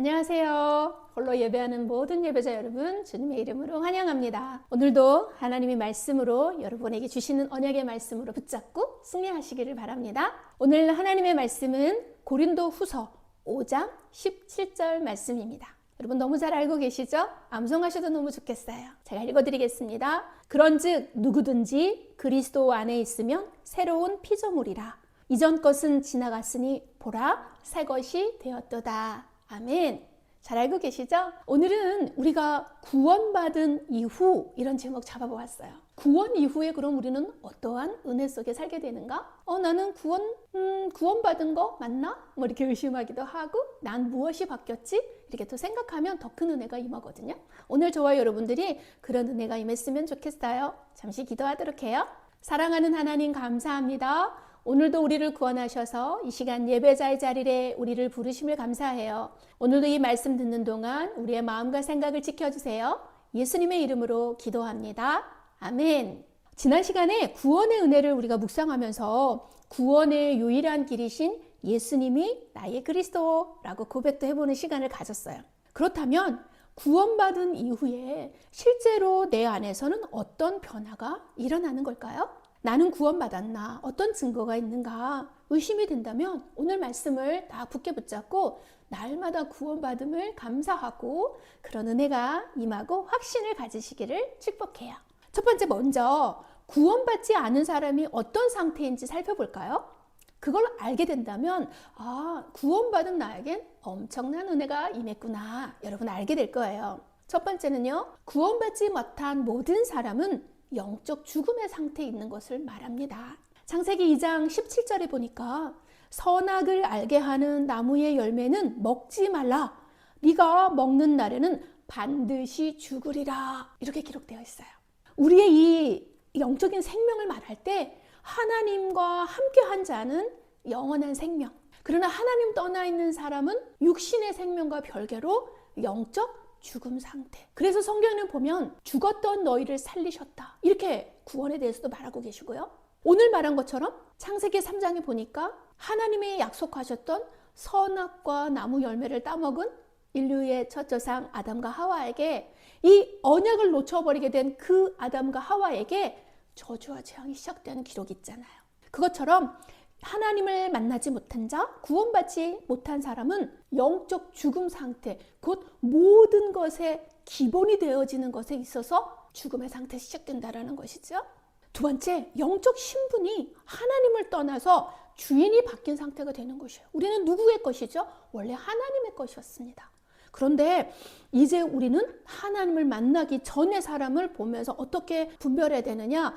안녕하세요. 홀로 예배하는 모든 예배자 여러분, 주님의 이름으로 환영합니다. 오늘도 하나님의 말씀으로 여러분에게 주시는 언약의 말씀으로 붙잡고 승리하시기를 바랍니다. 오늘 하나님의 말씀은 고린도 후서 5장 17절 말씀입니다. 여러분 너무 잘 알고 계시죠? 암송하셔도 너무 좋겠어요. 제가 읽어드리겠습니다. 그런즉 누구든지 그리스도 안에 있으면 새로운 피조물이라. 이전 것은 지나갔으니 보라 새 것이 되었도다. 아멘. 잘 알고 계시죠? 오늘은 우리가 구원받은 이후 이런 제목 잡아보았어요. 구원 이후에 그럼 우리는 어떠한 은혜 속에 살게 되는가? 나는 구원받은 거 맞나? 이렇게 의심하기도 하고 난 무엇이 바뀌었지? 이렇게 또 생각하면 더 큰 은혜가 임하거든요. 오늘 저와 여러분들이 그런 은혜가 임했으면 좋겠어요. 잠시 기도하도록 해요. 사랑하는 하나님 감사합니다. 오늘도 우리를 구원하셔서 이 시간 예배자의 자리에 우리를 부르심을 감사해요. 오늘도 이 말씀 듣는 동안 우리의 마음과 생각을 지켜주세요. 예수님의 이름으로 기도합니다. 아멘. 지난 시간에 구원의 은혜를 우리가 묵상하면서 구원의 유일한 길이신 예수님이 나의 그리스도라고 고백도 해보는 시간을 가졌어요. 그렇다면 구원받은 이후에 실제로 내 안에서는 어떤 변화가 일어나는 걸까요? 나는 구원받았나? 어떤 증거가 있는가? 의심이 된다면 오늘 말씀을 다 굳게 붙잡고 날마다 구원받음을 감사하고 그런 은혜가 임하고 확신을 가지시기를 축복해요. 첫 번째 먼저 구원받지 않은 사람이 어떤 상태인지 살펴볼까요? 그걸 알게 된다면 구원받은 나에겐 엄청난 은혜가 임했구나. 여러분 알게 될 거예요. 첫 번째는요. 구원받지 못한 모든 사람은 영적 죽음의 상태에 있는 것을 말합니다. 창세기 2장 17절에 보니까 선악을 알게 하는 나무의 열매는 먹지 말라. 네가 먹는 날에는 반드시 죽으리라. 이렇게 기록되어 있어요. 우리의 이 영적인 생명을 말할 때 하나님과 함께한 자는 영원한 생명. 그러나 하나님 떠나 있는 사람은 육신의 생명과 별개로 영적 죽음 상태. 그래서 성경에는 보면 죽었던 너희를 살리셨다. 이렇게 구원에 대해서도 말하고 계시고요. 오늘 말한 것처럼 창세기 3장에 보니까 하나님이 약속하셨던 선악과 나무 열매를 따먹은 인류의 첫 조상 아담과 하와에게 이 언약을 놓쳐버리게 된 그 아담과 하와에게 저주와 재앙이 시작되는 기록이 있잖아요. 그것처럼 하나님을 만나지 못한 자, 구원받지 못한 사람은 영적 죽음 상태, 곧 모든 것의 기본이 되어지는 것에 있어서 죽음의 상태가 시작된다는 것이죠. 두 번째, 영적 신분이 하나님을 떠나서 주인이 바뀐 상태가 되는 것이에요. 우리는 누구의 것이죠? 원래 하나님의 것이었습니다. 그런데 이제 우리는 하나님을 만나기 전의 사람을 보면서 어떻게 분별해야 되느냐?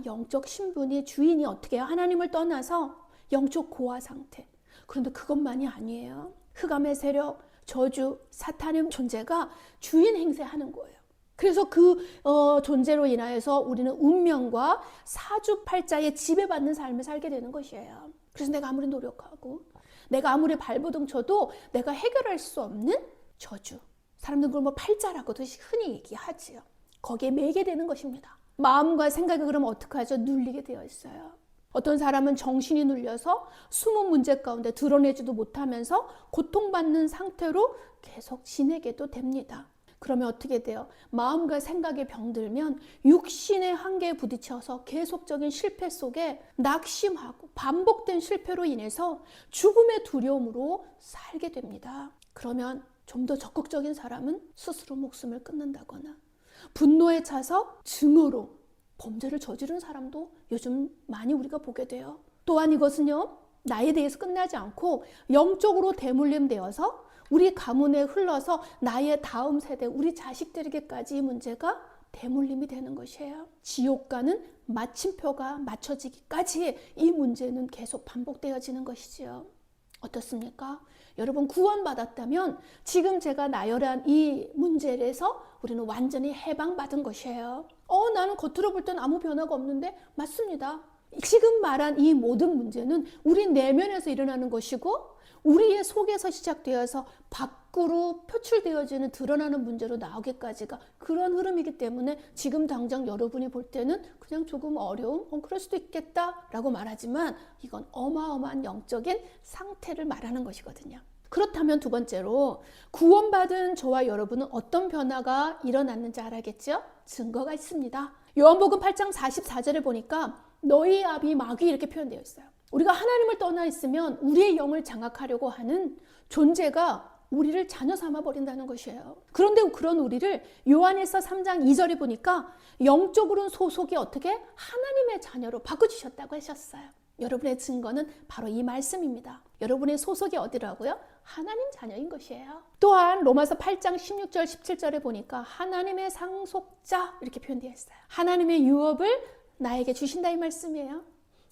영적 신분이 주인이 어떻게 해요? 하나님을 떠나서 영적 고아 상태. 그런데 그것만이 아니에요. 흑암의 세력, 저주, 사탄의 존재가 주인 행세하는 거예요. 그래서 그 존재로 인하여서 우리는 운명과 사주팔자에 지배받는 삶을 살게 되는 것이에요. 그래서 내가 아무리 노력하고 내가 아무리 발버둥 쳐도 내가 해결할 수 없는 저주. 사람들은 그걸 팔자라고도 흔히 얘기하지요. 거기에 매게 되는 것입니다. 마음과 생각이 그러면 어떡하죠? 눌리게 되어 있어요. 어떤 사람은 정신이 눌려서 숨은 문제 가운데 드러내지도 못하면서 고통받는 상태로 계속 지내게도 됩니다. 그러면 어떻게 돼요? 마음과 생각에 병들면 육신의 한계에 부딪혀서 계속적인 실패 속에 낙심하고 반복된 실패로 인해서 죽음의 두려움으로 살게 됩니다. 그러면 좀 더 적극적인 사람은 스스로 목숨을 끊는다거나 분노에 차서 증오로 범죄를 저지른 사람도 요즘 많이 우리가 보게 돼요. 또한 이것은요, 나에 대해서 끝나지 않고 영적으로 대물림되어서 우리 가문에 흘러서 나의 다음 세대, 우리 자식들에게까지 이 문제가 대물림이 되는 것이에요. 지옥과는 마침표가 맞춰지기까지 이 문제는 계속 반복되어지는 것이지요. 어떻습니까? 여러분 구원받았다면 지금 제가 나열한 이 문제에서 우리는 완전히 해방받은 것이에요. 나는 겉으로 볼 땐 아무 변화가 없는데 맞습니다. 지금 말한 이 모든 문제는 우리 내면에서 일어나는 것이고 우리의 속에서 시작되어서 밖으로 표출되어지는 드러나는 문제로 나오기까지가 그런 흐름이기 때문에 지금 당장 여러분이 볼 때는 그냥 조금 어려움, 그럴 수도 있겠다라고 말하지만 이건 어마어마한 영적인 상태를 말하는 것이거든요. 그렇다면 두 번째로 구원받은 저와 여러분은 어떤 변화가 일어났는지 알아야겠죠? 증거가 있습니다. 요한복음 8장 44절에 보니까 너희 아비 마귀 이렇게 표현되어 있어요. 우리가 하나님을 떠나 있으면 우리의 영을 장악하려고 하는 존재가 우리를 자녀 삼아 버린다는 것이에요. 그런데 그런 우리를 요한에서 3장 2절에 보니까 영적으로는 소속이 어떻게 하나님의 자녀로 바꿔주셨다고 하셨어요. 여러분의 증거는 바로 이 말씀입니다. 여러분의 소속이 어디라고요? 하나님 자녀인 것이에요. 또한 로마서 8장 16절 17절에 보니까 하나님의 상속자 이렇게 표현되어 있어요. 하나님의 유업을 나에게 주신다 이 말씀이에요.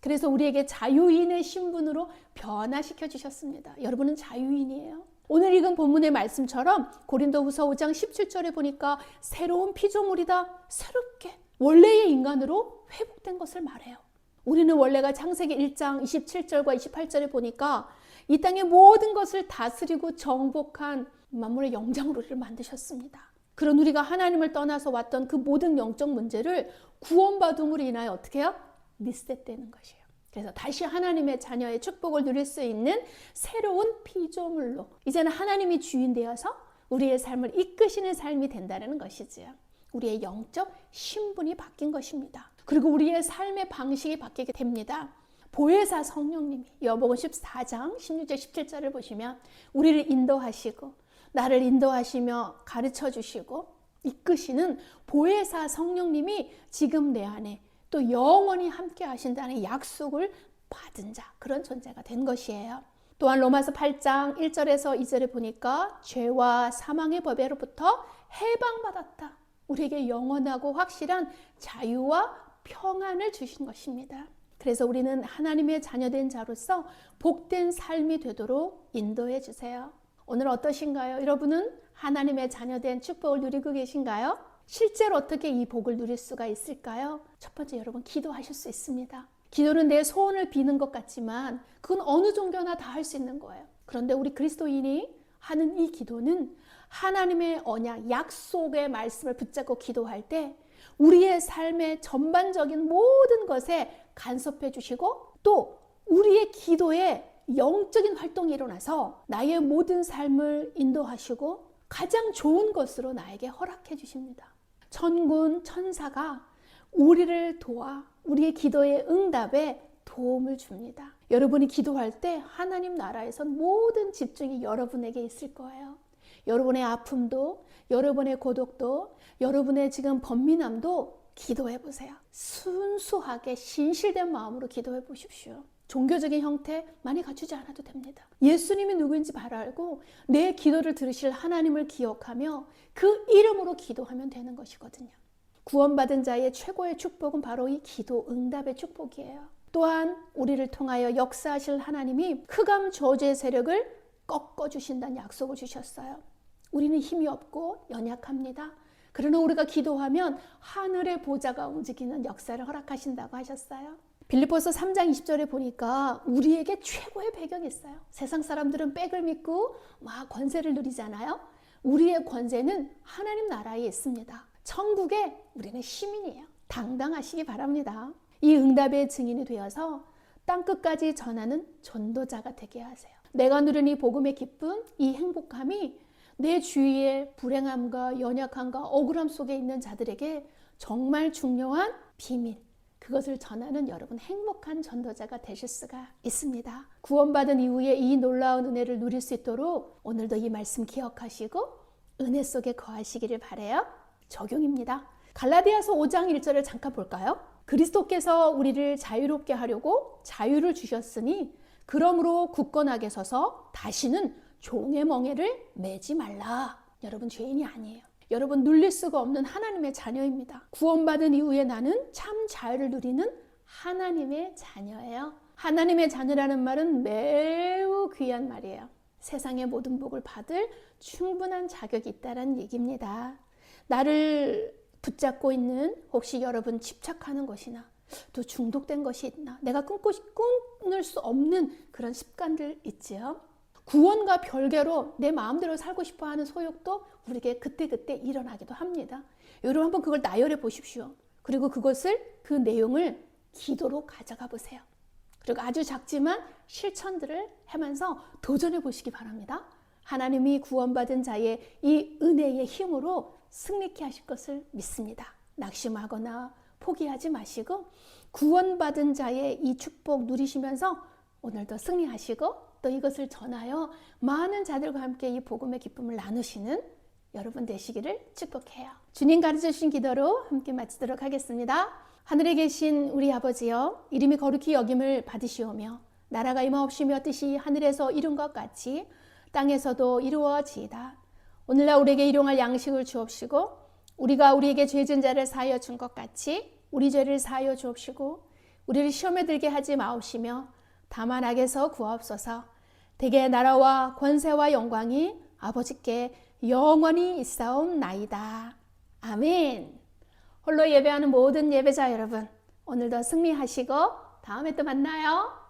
그래서 우리에게 자유인의 신분으로 변화시켜 주셨습니다. 여러분은 자유인이에요. 오늘 읽은 본문의 말씀처럼 고린도후서 5장 17절에 보니까 새로운 피조물이다. 새롭게 원래의 인간으로 회복된 것을 말해요. 우리는 원래가 창세기 1장 27절과 28절에 보니까 이 땅의 모든 것을 다스리고 정복한 만물의 영장으로 우리를 만드셨습니다. 그런 우리가 하나님을 떠나서 왔던 그 모든 영적 문제를 구원받음으로 인하여 어떻게 해요? 리셋되는 것이에요. 그래서 다시 하나님의 자녀의 축복을 누릴 수 있는 새로운 피조물로 이제는 하나님이 주인 되어서 우리의 삶을 이끄시는 삶이 된다는 것이지요. 우리의 영적 신분이 바뀐 것입니다. 그리고 우리의 삶의 방식이 바뀌게 됩니다. 보혜사 성령님이 요한복음 14장 16절 17절을 보시면 우리를 인도하시고 나를 인도하시며 가르쳐 주시고 이끄시는 보혜사 성령님이 지금 내 안에 또 영원히 함께 하신다는 약속을 받은 자, 그런 존재가 된 것이에요. 또한 로마서 8장 1절에서 2절에 보니까 죄와 사망의 법에로부터 해방받았다. 우리에게 영원하고 확실한 자유와 평안을 주신 것입니다. 그래서 우리는 하나님의 자녀된 자로서 복된 삶이 되도록 인도해 주세요. 오늘 어떠신가요? 여러분은 하나님의 자녀된 축복을 누리고 계신가요? 실제로 어떻게 이 복을 누릴 수가 있을까요? 첫 번째, 여러분 기도하실 수 있습니다. 기도는 내 소원을 비는 것 같지만 그건 어느 종교나 다 할 수 있는 거예요. 그런데 우리 그리스도인이 하는 이 기도는 하나님의 언약, 약속의 말씀을 붙잡고 기도할 때 우리의 삶의 전반적인 모든 것에 간섭해 주시고 또 우리의 기도에 영적인 활동이 일어나서 나의 모든 삶을 인도하시고 가장 좋은 것으로 나에게 허락해 주십니다. 천군 천사가 우리를 도와 우리의 기도의 응답에 도움을 줍니다. 여러분이 기도할 때 하나님 나라에선 모든 집중이 여러분에게 있을 거예요. 여러분의 아픔도, 여러분의 고독도, 여러분의 지금 번민함도 기도해 보세요. 순수하게 신실된 마음으로 기도해 보십시오. 종교적인 형태 많이 갖추지 않아도 됩니다. 예수님이 누구인지 바로 알고 내 기도를 들으실 하나님을 기억하며 그 이름으로 기도하면 되는 것이거든요. 구원받은 자의 최고의 축복은 바로 이 기도 응답의 축복이에요. 또한 우리를 통하여 역사하실 하나님이 흑암 저주의 세력을 꺾어주신다는 약속을 주셨어요. 우리는 힘이 없고 연약합니다. 그러나 우리가 기도하면 하늘의 보좌가 움직이는 역사를 허락하신다고 하셨어요. 빌립보서 3장 20절에 보니까 우리에게 최고의 배경이 있어요. 세상 사람들은 빽을 믿고 막 권세를 누리잖아요. 우리의 권세는 하나님 나라에 있습니다. 천국에 우리는 시민이에요. 당당하시기 바랍니다. 이 응답의 증인이 되어서 땅끝까지 전하는 전도자가 되게 하세요. 내가 누린 이 복음의 기쁨, 이 행복함이 내 주위의 불행함과 연약함과 억울함 속에 있는 자들에게 정말 중요한 비밀, 그것을 전하는 여러분 행복한 전도자가 되실 수가 있습니다. 구원받은 이후에 이 놀라운 은혜를 누릴 수 있도록 오늘도 이 말씀 기억하시고 은혜 속에 거하시기를 바라요. 적용입니다. 갈라디아서 5장 1절을 잠깐 볼까요? 그리스도께서 우리를 자유롭게 하려고 자유를 주셨으니 그러므로 굳건하게 서서 다시는 종의 멍에를 매지 말라. 여러분 죄인이 아니에요. 여러분 눌릴 수가 없는 하나님의 자녀입니다. 구원받은 이후에 나는 참 자유를 누리는 하나님의 자녀예요. 하나님의 자녀라는 말은 매우 귀한 말이에요. 세상의 모든 복을 받을 충분한 자격이 있다는 얘기입니다. 나를 붙잡고 있는 혹시 여러분 집착하는 것이나 또 중독된 것이 있나, 내가 끊을 수 없는 그런 습관들 있지요. 구원과 별개로 내 마음대로 살고 싶어하는 소욕도 우리에게 그때그때 일어나기도 합니다. 여러분 한번 그걸 나열해 보십시오. 그리고 그 내용을 기도로 가져가 보세요. 그리고 아주 작지만 실천들을 하면서 도전해 보시기 바랍니다. 하나님이 구원받은 자의 이 은혜의 힘으로 승리케 하실 것을 믿습니다. 낙심하거나 포기하지 마시고 구원받은 자의 이 축복 누리시면서 오늘도 승리하시고 또 이것을 전하여 많은 자들과 함께 이 복음의 기쁨을 나누시는 여러분 되시기를 축복해요. 주님 가르쳐 주신 기도로 함께 마치도록 하겠습니다. 하늘에 계신 우리 아버지여, 이름이 거룩히 여김을 받으시오며 나라가 임하옵시며 뜻이 하늘에서 이룬 것 같이 땅에서도 이루어지이다. 오늘날 우리에게 일용할 양식을 주옵시고 우리가 우리에게 죄진 자를 사하여 준 것 같이 우리 죄를 사하여 주옵시고 우리를 시험에 들게 하지 마옵시며 다만 악에서 구하옵소서. 대개 나라와 권세와 영광이 아버지께 영원히 있사옵나이다. 아멘. 홀로 예배하는 모든 예배자 여러분, 오늘도 승리하시고 다음에 또 만나요.